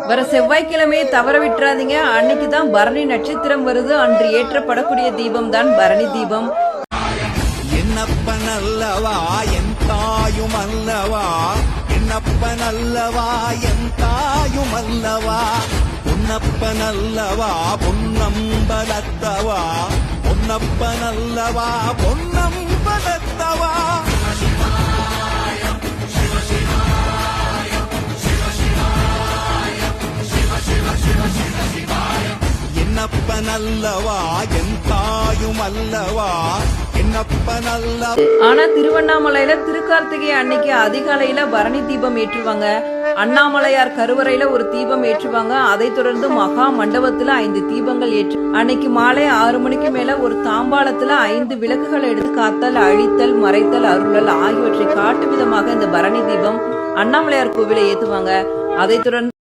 வர செவ்வாய்க்கிழமையை தவற விட்டுறாதீங்க. அன்னைக்குதான் பரணி நட்சத்திரம் வருது. அன்று ஏற்றப்படக்கூடிய தீபம் தான் பரணி தீபம். என்னப்பன் அல்லவா என் தாயும் அல்லவா, என்னப்பன் அல்லவா என் தாயும் அல்லவா, பொன்னப்பன் அல்லவா பொன்னம்பலத்தவா, பொன்னப்பன் அல்லவா பொன்னம்பலத்தவா. என்னப்பன் அல்லவா என் தாயும் அல்லவா, என்னப்பன் அல்லவா. ஆனா திருவண்ணாமலையில திருக்கார்த்திகை அன்னைக்கு அதிகாலையில பரணி தீபம் ஏற்றுவாங்க. அண்ணாமலையார் கருவறையில ஒரு தீபம் ஏற்றுவாங்க. அதை தொடர்ந்து மகா மண்டபத்துல 5 தீபங்கள் ஏற்று அன்னைக்கு மாலை 6 மணிக்கு மேல ஒரு தாம்பாளத்துல 5 விளக்குகள் எடுத்து காத்தல், அழித்தல், மறைத்தல், அருளல் ஆகியவற்றை காட்டும் விதமாக இந்த பரணி தீபம் அண்ணாமலையார் கோவிலை ஏத்துவாங்க. அதை தொடர்ந்து